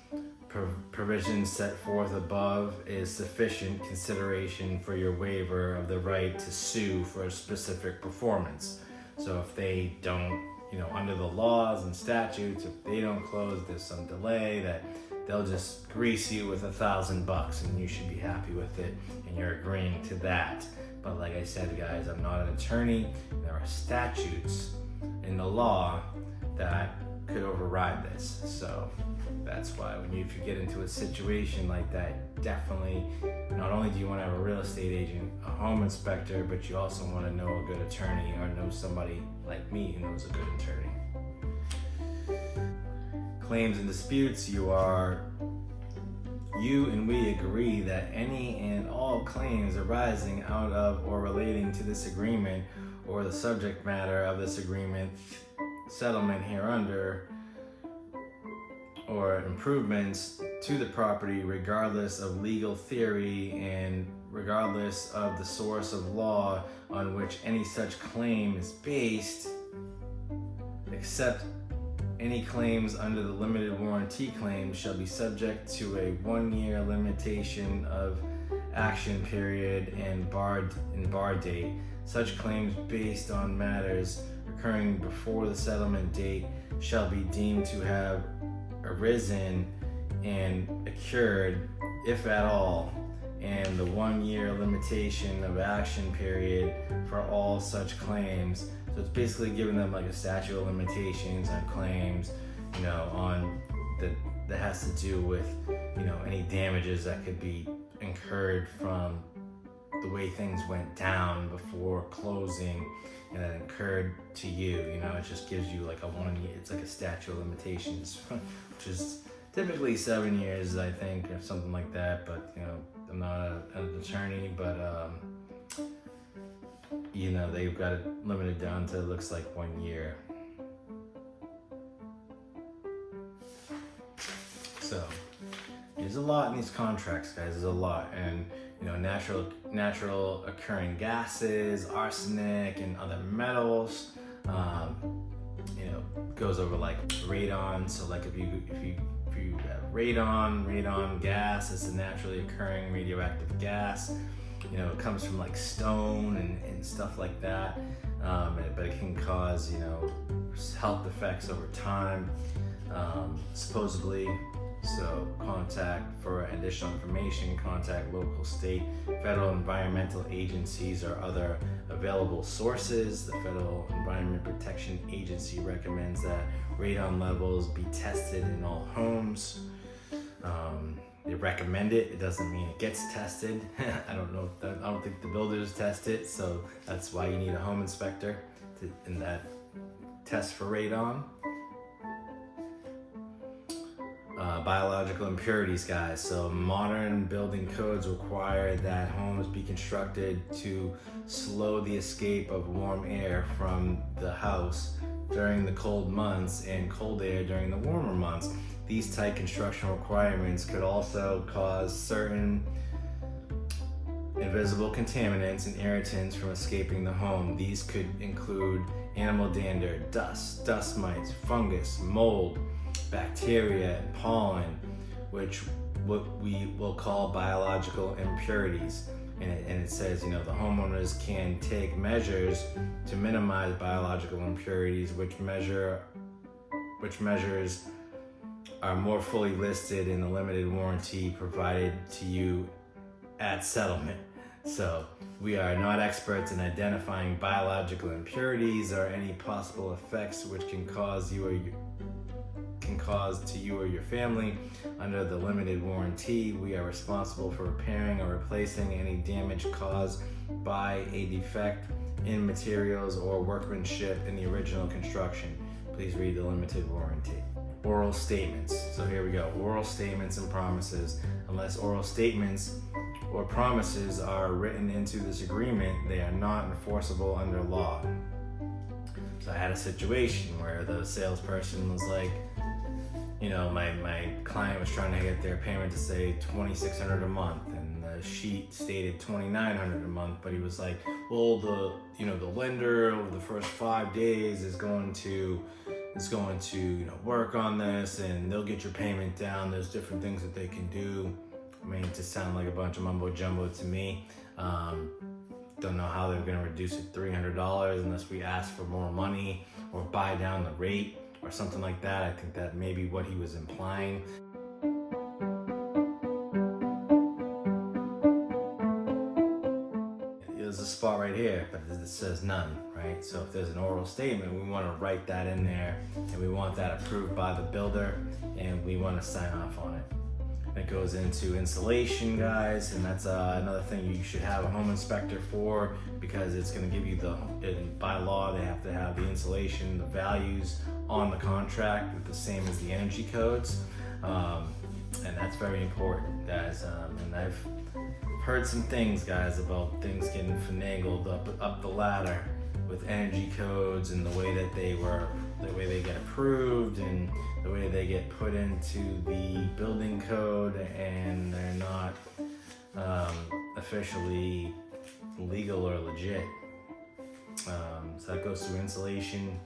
provision set forth above is sufficient consideration for your waiver of the right to sue for a specific performance. So if they don't, under the laws and statutes, if they don't close, there's some delay, that they'll just grease you with $1,000 and you should be happy with it, and you're agreeing to that. But like I said, guys, I'm not an attorney. There are statutes in the law that could override this. So that's why if you get into a situation like that, definitely, not only do you want to have a real estate agent, a home inspector, but you also want to know a good attorney, or know somebody like me who knows a good attorney. Claims and disputes. You and we agree that any and all claims arising out of or relating to this agreement, or the subject matter of this agreement, settlement hereunder, or improvements to the property, regardless of legal theory and regardless of the source of law on which any such claim is based, except any claims under the limited warranty claim, shall be subject to a 1-year limitation of action period and bar date. Such claims based on matters occurring before the settlement date shall be deemed to have arisen and occurred, if at all, and the 1 year limitation of action period for all such claims. So it's basically giving them like a statute of limitations on claims, on that has to do with, any damages that could be incurred from the way things went down before closing and that incurred to you. It just gives you like a 1 year, it's like a statute of limitations, which is typically 7 years, I think, or something like that. But, I'm not an attorney, but, they've got it limited down to, it looks like 1 year. So there's a lot in these contracts, guys. There's a lot. And, natural occurring gases, arsenic, and other metals, goes over like radon. So like if you have radon gas, it's a naturally occurring radioactive gas. It comes from like stone and stuff like that. But it can cause, health effects over time, supposedly. So for additional information, contact local, state, federal environmental agencies or other available sources. The Federal Environment Protection Agency recommends that radon levels be tested in all homes. They recommend it. It doesn't mean it gets tested. I don't think the builders test it, so that's why you need a home inspector in that test for radon. Biological impurities, guys. So modern building codes require that homes be constructed to slow the escape of warm air from the house during the cold months and cold air during the warmer months. These tight construction requirements could also cause certain invisible contaminants and irritants from escaping the home. These could include animal dander, dust mites, fungus, mold, bacteria, and pollen, which what we will call biological impurities. And it says, the homeowners can take measures to minimize biological impurities, which measures are more fully listed in the limited warranty provided to you at settlement. So we are not experts in identifying biological impurities or any possible effects which can cause to you or your family. Under the limited warranty, we are responsible for repairing or replacing any damage caused by a defect in materials or workmanship in the original construction. Please read the limited warranty. Oral statements. So here we go. Oral statements and promises. Unless oral statements or promises are written into this agreement, they are not enforceable under law. So I had a situation where the salesperson was like, my client was trying to get their payment to say $2,600 a month, and the sheet stated $2,900 a month. But he was like, well, the lender over the first 5 days is going to work on this, and they'll get your payment down. There's different things that they can do. I mean, it just sounded like a bunch of mumbo jumbo to me. Don't know how they're going to reduce it $300 unless we ask for more money or buy down the rate or something like that. I think that may be what he was implying. There's a spot right here, but it says none, right? So if there's an oral statement, we want to write that in there, and we want that approved by the builder, and we want to sign off on it. It goes into insulation, guys, and that's another thing you should have a home inspector for, because it's going to give you by law, they have to have the insulation, the values on the contract, the same as the energy codes, and that's very important, guys. And I've heard some things, guys, about things getting finagled up the ladder with energy codes and the way they get approved and the way they get put into the building code, and they're not officially legal or legit. So that goes through insulation.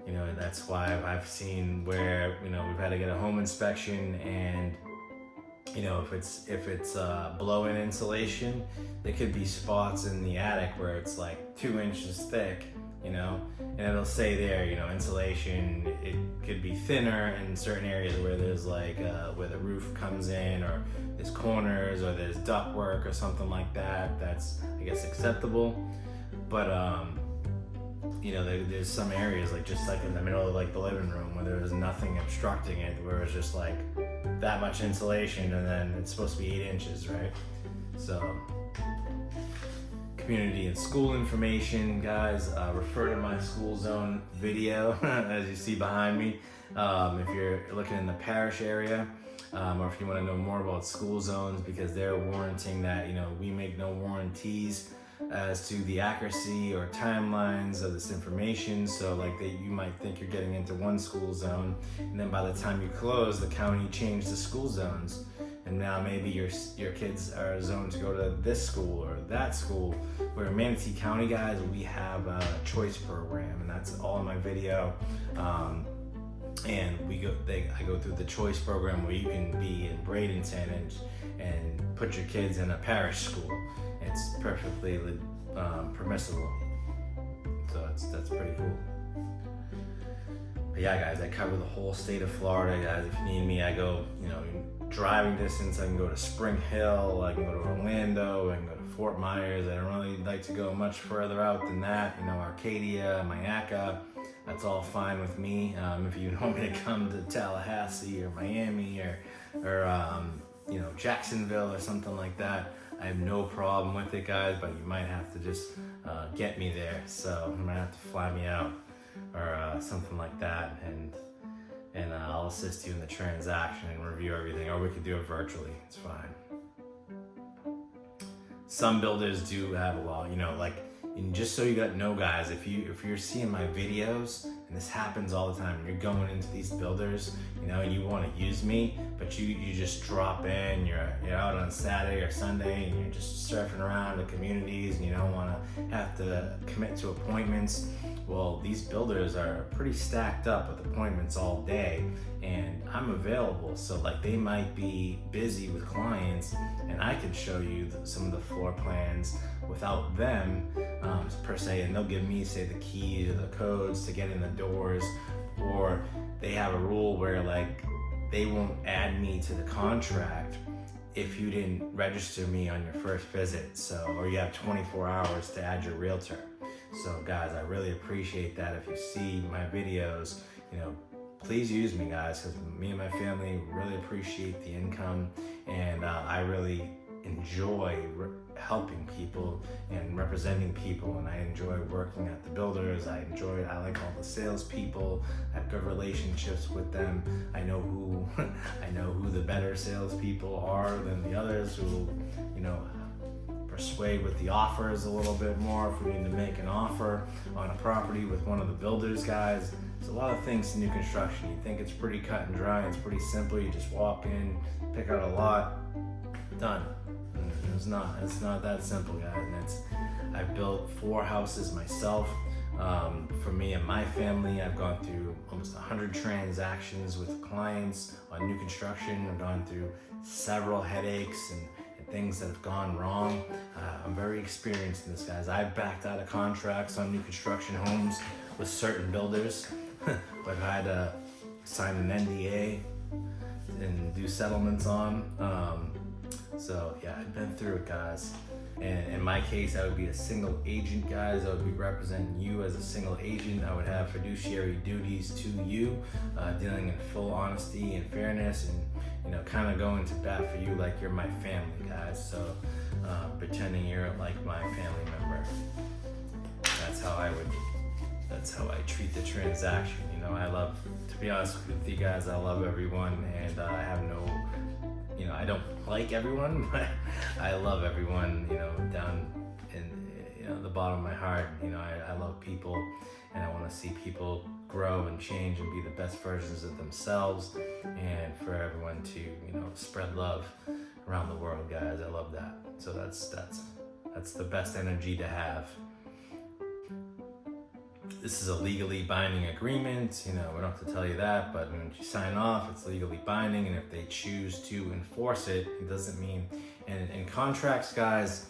That's why I've seen where we've had to get a home inspection, and if it's blow-in insulation, there could be spots in the attic where it's like 2 inches thick you know, and it'll say there, you know, insulation, it could be thinner in certain areas where there's like, where the roof comes in, or there's corners, or there's ductwork or something like that. That's, I guess, acceptable. But, you know, there's some areas, like just like in the middle of like the living room, where there's nothing obstructing it, where it's just like that much insulation, and then it's supposed to be 8 inches, right? So, community and school information, guys, refer to my school zone video, as you see behind me, if you're looking in the parish area, or if you want to know more about school zones, because they're warranting that, you know, we make no warranties as to the accuracy or timelines of this information. So like you might think you're getting into one school zone, and then by the time you close, the county changed the school zones, and now maybe your kids are zoned to go to this school or that school. Where in Manatee County, guys, we have a choice program, and that's all in my video. And I go through the choice program where you can be in Bradenton and put your kids in a parish school. It's perfectly permissible. So that's pretty cool. But yeah, guys, I cover the whole state of Florida, guys. If you need me, I go, you know, driving distance. I can go to Spring Hill, I can go to Orlando, I can go to Fort Myers. I don't really like to go much further out than that. You know, Arcadia, Mayaca, that's all fine with me. If you want me to come to Tallahassee or Miami or you know, Jacksonville or something like that, I have no problem with it, guys, but you might have to just get me there. So you might have to fly me out or something like that, and I'll assist you in the transaction and review everything, or we could do it virtually. It's fine. Some builders do have a law, you know, like, and just so you got know, guys, if you're seeing my videos, and this happens all the time, and you're going into these builders, you know, and you want to use me, but you just drop in, you're out on Saturday or Sunday, and you're just surfing around the communities, and you don't want to have to commit to appointments. Well, these builders are pretty stacked up with appointments all day, and I'm available. So like, they might be busy with clients, and I can show you some of the floor plans without them per se, and they'll give me, say, the keys or the codes to get in the doors. Or they have a rule where like, they won't add me to the contract if you didn't register me on your first visit. So, or you have 24 hours to add your realtor. So guys, I really appreciate that. If you see my videos, you know, please use me, guys, because me and my family really appreciate the income, and I really enjoy helping people and representing people, and I enjoy working at the builders. I like all the salespeople. I have good relationships with them. I know who the better salespeople are than the others, who, you know, persuade with the offers a little bit more if we need to make an offer on a property with one of the builders, guys. There's a lot of things to new construction. You think it's pretty cut and dry, it's pretty simple. You just walk in, pick out a lot, done. It's not that simple, guys. And I've built 4 houses myself. For me and my family, I've gone through almost 100 transactions with clients on new construction. I've gone through several headaches and things that have gone wrong. I'm very experienced in this, guys. I've backed out of contracts on new construction homes with certain builders. I've had to sign an NDA and do settlements on. So yeah, I've been through it, guys. And in my case, I would be a single agent, guys. I would be representing you as a single agent. I would have fiduciary duties to you, dealing in full honesty and fairness, and, you know, kind of going to bat for you like you're my family, guys. So pretending you're like my family member. That's how I treat the transaction. You know, to be honest with you guys, I love everyone, and I have no, you know, I don't like everyone, but I love everyone, you know, down in, you know, the bottom of my heart. You know, I love people, and I want to see people grow and change and be the best versions of themselves, and for everyone to, you know, spread love around the world, guys. I love that. So that's the best energy to have. This is a legally binding agreement. You know, we don't have to tell you that, but when you sign off, it's legally binding, and if they choose to enforce it, it doesn't mean, and in contracts, guys,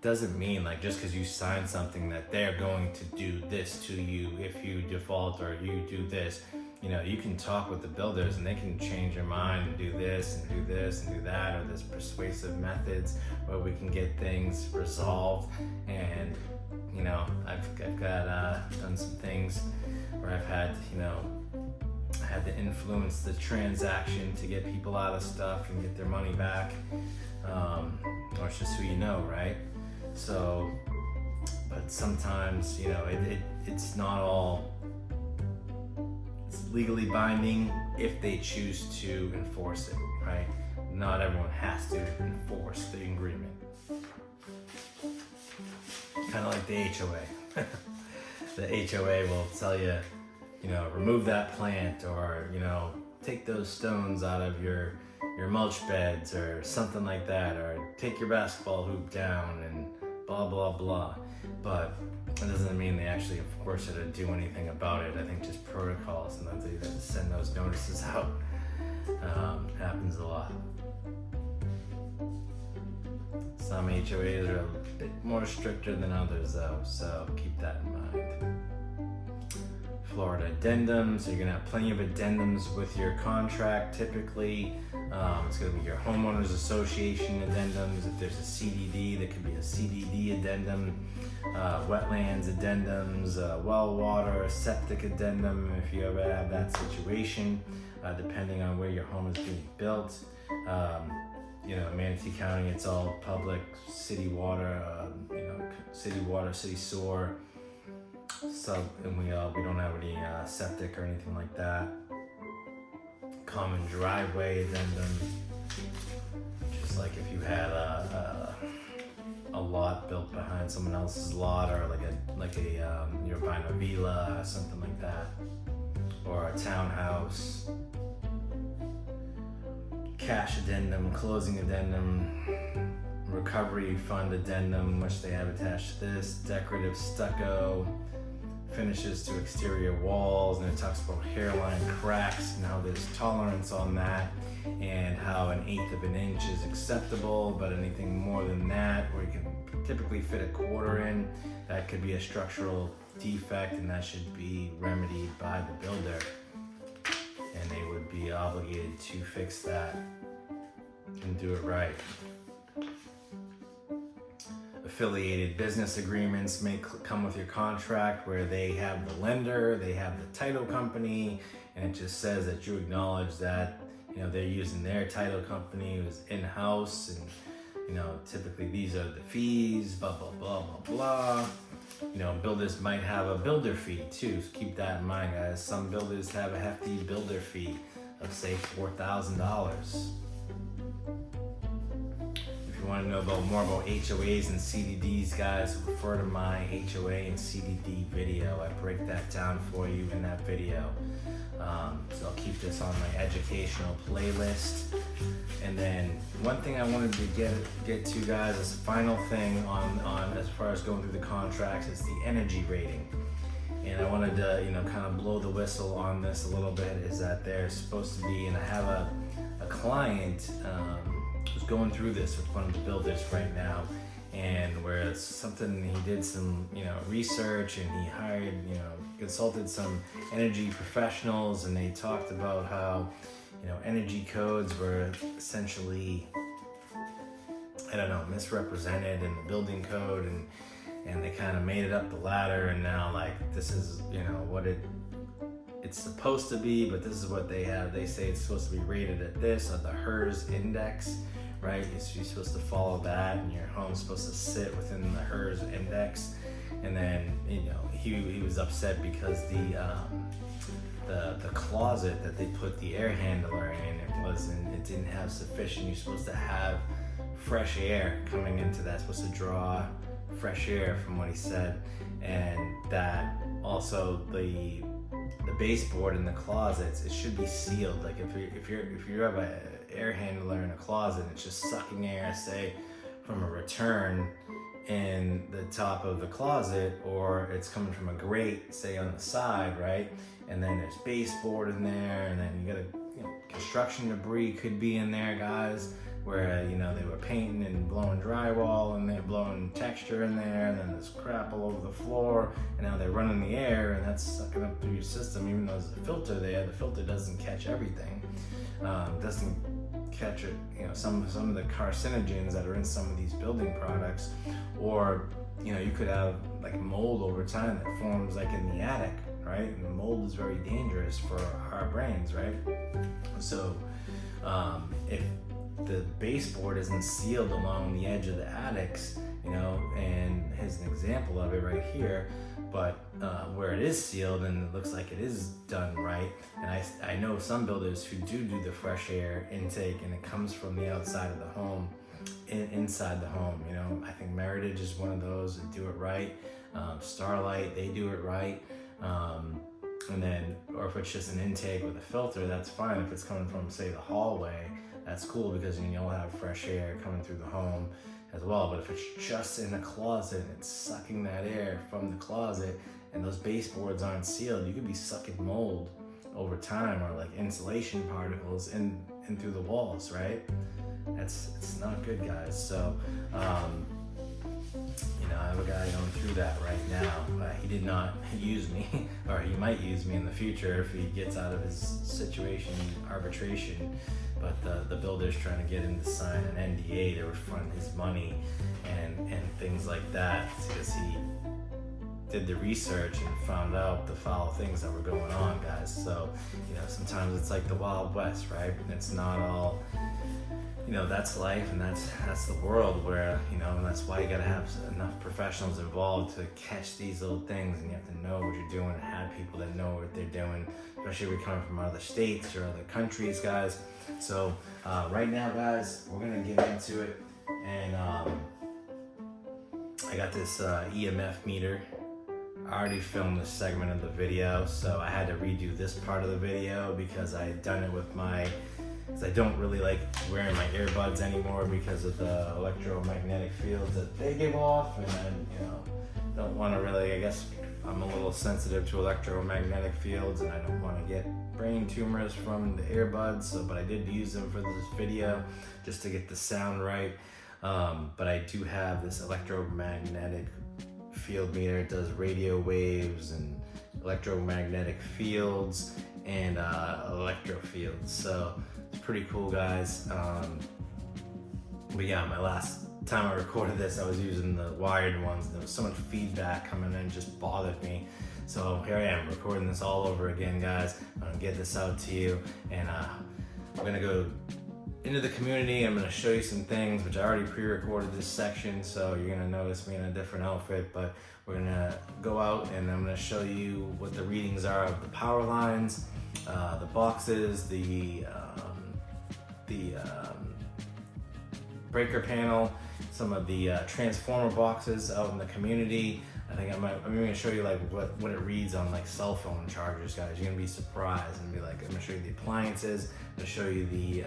doesn't mean like just because you sign something that they're going to do this to you if you default or you do this. You know, you can talk with the builders and they can change your mind and do this and do this and do that, or there's persuasive methods where we can get things resolved. And you know, I've got done some things where I've had, you know, I had to influence the transaction to get people out of stuff and get their money back, or it's just who you know, right? So, but sometimes, you know, it's not all, it's legally binding if they choose to enforce it, right? Not everyone has to enforce the agreement. Kind of like the HOA. The HOA will tell you, you know, remove that plant, or, you know, take those stones out of your mulch beds or something like that, or take your basketball hoop down and blah, blah, blah. But it doesn't mean they actually enforce it or do anything about it. I think just protocols, and then they have to send those notices out. Happens a lot. Some HOAs are a bit more stricter than others though, so keep that in mind. Florida addendums, so you're gonna have plenty of addendums with your contract typically. It's gonna be your homeowners association addendums. If there's a CDD, there could be a CDD addendum, wetlands addendums, well water, septic addendum if you ever have that situation, depending on where your home is being built. You know, Manatee County, it's all public city water, you know, city water, city sewer. So, and we don't have any septic or anything like that. Common driveway addendum, just like if you had a lot built behind someone else's lot, or like a you're buying a villa or something like that, or a townhouse. Cash addendum, closing addendum, recovery fund addendum, which they have attached to this, decorative stucco, finishes to exterior walls, and it talks about hairline cracks and how there's tolerance on that, and how 1/8 of an inch is acceptable, but anything more than that, where you can typically fit a quarter in, that could be a structural defect, and that should be remedied by the builder, and they would be obligated to fix that and do it right. Affiliated business agreements may come with your contract, where they have the lender, they have the title company, and it just says that you acknowledge that, you know, they're using their title company who's in-house, and, you know, typically these are the fees, blah, blah, blah, blah, blah. You know, builders might have a builder fee too, so keep that in mind, guys. Some builders have a hefty builder fee of, say, $4,000. If you want to know more about HOAs and CDDs, guys, refer to my HOA and CDD video. I break that down for you in that video. So I'll keep this on my educational playlist. And then one thing I wanted to get to, guys, is the final thing on as far as going through the contracts, is the energy rating. And I wanted to, you know, kind of blow the whistle on this a little bit, is that they're supposed to be, and I have a client who's going through this with one of the builders right now, and where it's something, he did some, you know, research, and he hired, you know, consulted some energy professionals, and they talked about how, you know, energy codes were essentially, I don't know, misrepresented in the building code, and they kind of made it up the ladder, and now, like, this is, you know, what it's supposed to be, but this is what they have. They say it's supposed to be rated at this, at the HERS index, right? You're supposed to follow that, and your home's supposed to sit within the HERS index. And then, you know, he was upset because the closet that they put the air handler in, it didn't have sufficient. You're supposed to have fresh air coming into that, supposed to draw fresh air, from what he said. And that also the baseboard in the closets, it should be sealed. Like if you have an air handler in a closet, it's just sucking air, say, from a return in the top of the closet, or it's coming from a grate, say, on the side, right? And then there's baseboard in there, and then you got construction debris could be in there, guys, where, you know, they were painting and blowing drywall and they're blowing texture in there, and then there's crap all over the floor, and now they're running the air and that's sucking up through your system. Even though there's a filter there, the filter doesn't catch everything. Doesn't catch it, you know, some of the carcinogens that are in some of these building products. Or, you know, you could have like mold over time that forms like in the attic, right? And mold is very dangerous for our brains, right? So if the baseboard isn't sealed along the edge of the attics, you know, and here's an example of it right here, but where it is sealed and it looks like it is done right, and I know some builders who do the fresh air intake and it comes from the outside of the home, inside the home, you know. I think Meritage is one of those that do it right. Starlight, they do it right. And then, or if it's just an intake with a filter, that's fine. If it's coming from, say, the hallway, that's cool, because then you'll have fresh air coming through the home as well. But if it's just in a closet and it's sucking that air from the closet and those baseboards aren't sealed, you could be sucking mold over time, or like insulation particles in through the walls, right? It's not good, guys. So you know, I have a guy going through that right now. He did not use me, or he might use me in the future if he gets out of his situation, arbitration. But the builder's trying to get him to sign an NDA to refund his money and things like that, because he did the research and found out the foul things that were going on, guys. So, you know, sometimes it's like the Wild West, right? And it's not all, you know, that's life, and that's the world where, you know, and that's why you gotta have enough professionals involved to catch these little things, and you have to know what you're doing and have people that know what they're doing, especially if we're coming from other states or other countries, guys. So right now, guys, we're gonna get into it, and I got this EMF meter. I already filmed this segment of the video, so I had to redo this part of the video because I had done it with because I don't really like wearing my earbuds anymore because of the electromagnetic fields that they give off, and I, you know, don't want to really, I guess I'm a little sensitive to electromagnetic fields, and I don't want to get brain tumors from the earbuds, so, but I did use them for this video just to get the sound right. But I do have this electromagnetic field meter. It does radio waves and electromagnetic fields and electro fields, so it's pretty cool, guys. But yeah, my last time I recorded this, I was using the wired ones, and there was so much feedback coming in, it just bothered me. So here I am recording this all over again, guys. I'm gonna get this out to you, and we're gonna go into the community. I'm gonna show you some things, which I already pre-recorded this section, so you're gonna notice me in a different outfit, but we're gonna go out and I'm gonna show you what the readings are of the power lines, the boxes, the breaker panel, some of the transformer boxes out in the community. I think I'm even gonna show you like what it reads on like cell phone chargers, guys. You're gonna be surprised and be like, I'm gonna show you the appliances, I'm gonna show you the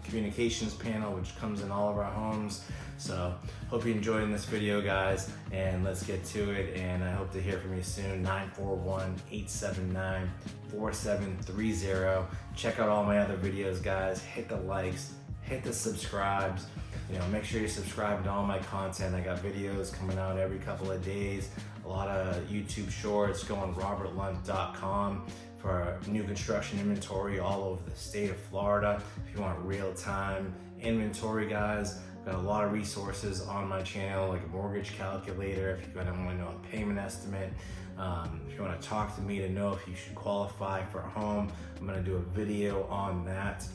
communications panel, which comes in all of our homes. So hope you're enjoying this video, guys, and let's get to it. And I hope to hear from you soon. 941-879-4730. Check out all my other videos, guys. Hit the likes, hit the subscribes. You know, make sure you're subscribed to all my content. I got videos coming out every couple of days. A lot of YouTube shorts. Go on robertlunt.com for new construction inventory all over the state of Florida. If you want real-time inventory, guys, I've got a lot of resources on my channel, like a mortgage calculator if you want to know a payment estimate. If you want to talk to me to know if you should qualify for a home, I'm going to do a video on that.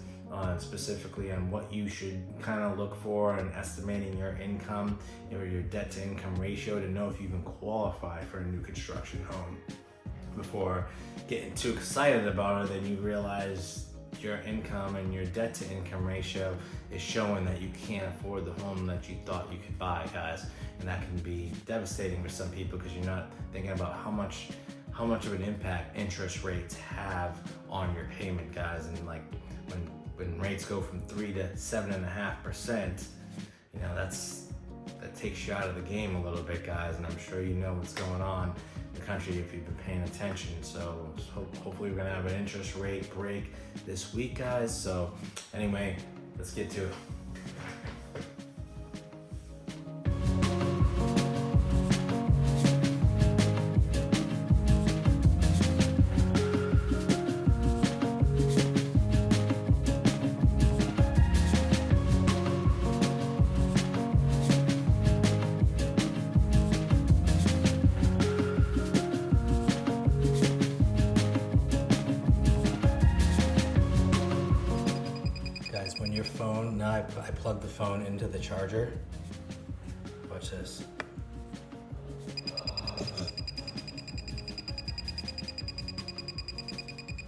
Specifically on what you should kind of look for in estimating your income or your debt to income ratio to know if you can qualify for a new construction home. Before getting too excited about it, then you realize your income and your debt to income ratio is showing that you can't afford the home that you thought you could buy, guys. And that can be devastating for some people because you're not thinking about how much of an impact interest rates have on your payment, guys. And like when rates go from 3 to 7.5%, you know, that takes you out of the game a little bit, guys. And I'm sure you know what's going on in the country if you've been paying attention. So hopefully we're gonna have an interest rate break this week, guys. So anyway, let's get to it. now I plug the phone into the charger. Watch this.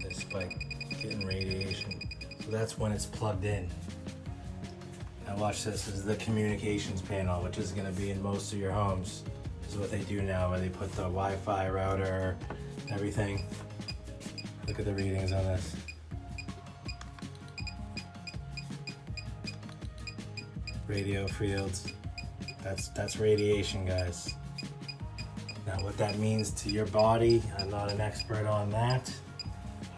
This spike getting radiation. So that's when it's plugged in. Now watch this. This is the communications panel, which is going to be in most of your homes. This is what they do now, where they put the Wi-Fi router, everything. Look at the readings on this. Radio fields. That's radiation, guys. Now what that means to your body, I'm not an expert on that.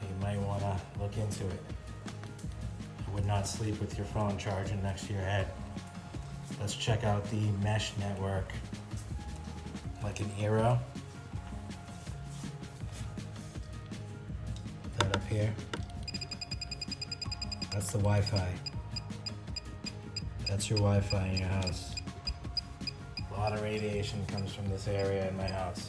You might want to look into it. I would not sleep with your phone charging next to your head. Let's check out the mesh network. Like an arrow. Put that up here. That's the Wi-Fi. That's your Wi-Fi in your house. A lot of radiation comes from this area in my house.